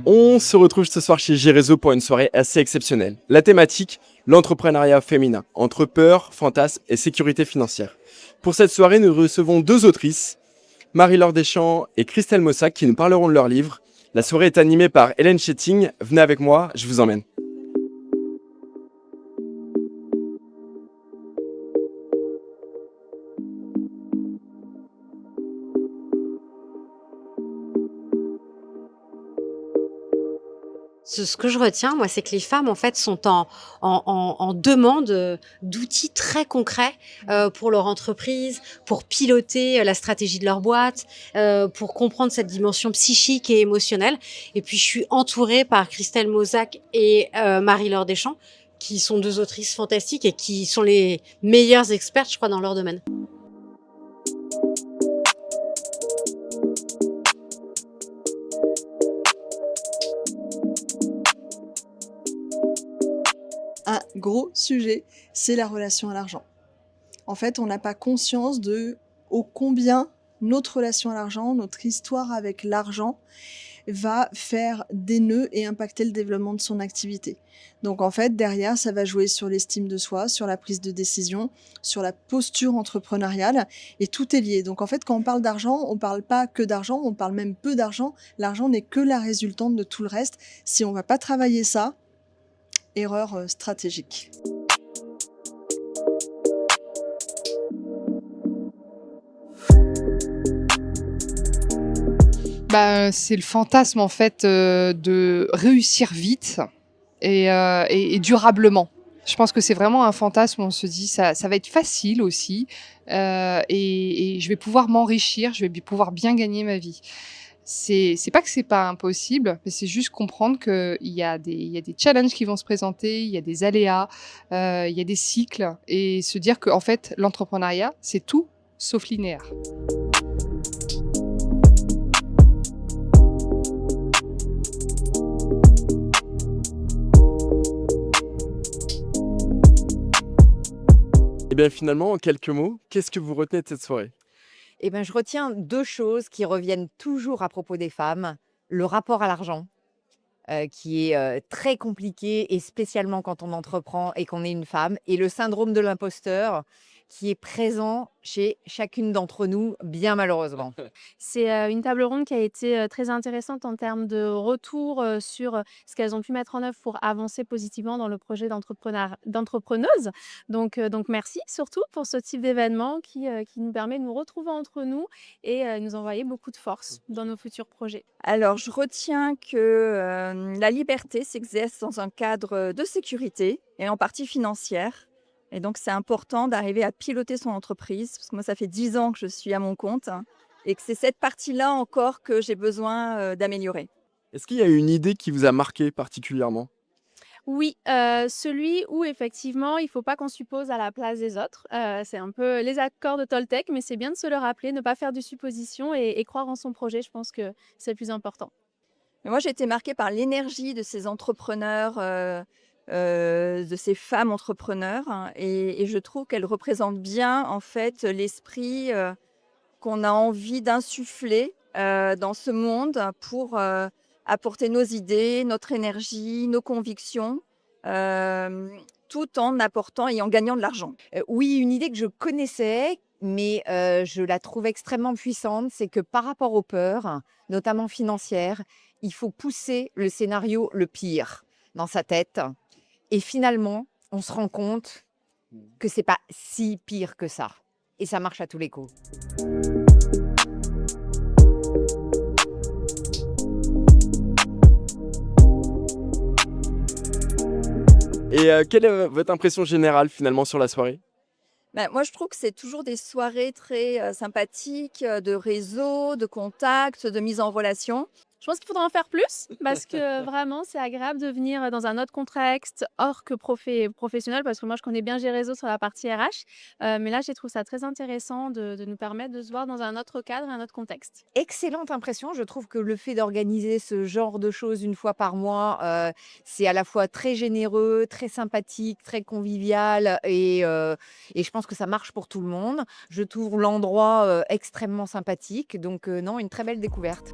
On se retrouve ce soir chez G-Réseau pour une soirée assez exceptionnelle. La thématique, l'entrepreneuriat féminin, entre peur, fantasme et sécurité financière. Pour cette soirée, nous recevons deux autrices, Marie-Laure Deschamps et Christelle Mossac, qui nous parleront de leur livre. La soirée est animée par Hélène Chetting. Venez avec moi, je vous emmène. Ce que je retiens, moi, c'est que les femmes, en fait, sont en demande d'outils très concrets pour leur entreprise, pour piloter la stratégie de leur boîte, pour comprendre cette dimension psychique et émotionnelle. Et puis, je suis entourée par Christelle Mossac et Marie-Laure Deschamps, qui sont deux autrices fantastiques et qui sont les meilleures expertes, je crois, dans leur domaine. Un gros sujet, c'est la relation à l'argent. En fait, on n'a pas conscience de ô combien notre relation à l'argent, notre histoire avec l'argent va faire des nœuds et impacter le développement de son activité. Donc en fait, derrière, ça va jouer sur l'estime de soi, sur la prise de décision, sur la posture entrepreneuriale, et tout est lié. Donc en fait, quand on parle d'argent, on parle pas que d'argent, on parle même peu d'argent. L'argent n'est que la résultante de tout le reste. Si on va pas travailler ça, erreur stratégique. C'est le fantasme en fait de réussir vite et durablement. Je pense que c'est vraiment un fantasme où on se dit ça va être facile aussi et je vais pouvoir m'enrichir, je vais pouvoir bien gagner ma vie. C'est pas que c'est pas impossible, mais c'est juste comprendre qu'il y a des challenges qui vont se présenter, il y a des aléas, il y a des cycles et se dire qu'en fait l'entrepreneuriat c'est tout sauf linéaire. Et bien finalement, en quelques mots, qu'est-ce que vous retenez de cette soirée? Eh ben, je retiens 2 choses qui reviennent toujours à propos des femmes. Le rapport à l'argent, qui est, très compliqué et spécialement quand on entreprend et qu'on est une femme et le syndrome de l'imposteur qui est présent chez chacune d'entre nous, bien malheureusement. C'est, une table ronde qui a été, très intéressante en termes de retour, sur, ce qu'elles ont pu mettre en œuvre pour avancer positivement dans le projet d'entrepreneuse. Donc merci surtout pour ce type d'événement qui nous permet de nous retrouver entre nous et nous envoyer beaucoup de force dans nos futurs projets. Alors, je retiens que la liberté s'exerce dans un cadre de sécurité et en partie financière. Et donc, c'est important d'arriver à piloter son entreprise, parce que moi, ça fait 10 ans que je suis à mon compte et que c'est cette partie-là encore que j'ai besoin d'améliorer. Est-ce qu'il y a une idée qui vous a marqué particulièrement? Oui, celui où effectivement il ne faut pas qu'on suppose à la place des autres. C'est un peu les accords de Toltec, mais c'est bien de se le rappeler, ne pas faire de suppositions et croire en son projet, je pense que c'est le plus important. Mais moi, j'ai été marquée par l'énergie de ces entrepreneurs, de ces femmes entrepreneurs, hein, et je trouve qu'elles représentent bien, en fait, l'esprit qu'on a envie d'insuffler dans ce monde pour apporter nos idées, notre énergie, nos convictions, euh, tout en apportant et en gagnant de l'argent. Oui, une idée que je connaissais, mais je la trouve extrêmement puissante, c'est que par rapport aux peurs, notamment financières, il faut pousser le scénario le pire dans sa tête et finalement, on se rend compte que c'est pas si pire que ça et ça marche à tous les coups. Et quelle est votre impression générale finalement sur la soirée? Moi, je trouve que c'est toujours des soirées très sympathiques, de réseau, de contact, de mise en relation. Je pense qu'il faudra en faire plus parce que vraiment, c'est agréable de venir dans un autre contexte hors que professionnel parce que moi, je connais bien G-Réseau sur la partie RH. Mais là, je trouve ça très intéressant de nous permettre de se voir dans un autre cadre et un autre contexte. Excellente impression. Je trouve que le fait d'organiser ce genre de choses une fois par mois, c'est à la fois très généreux, très sympathique, très convivial et je pense que ça marche pour tout le monde. Je trouve l'endroit extrêmement sympathique. Donc non, une très belle découverte.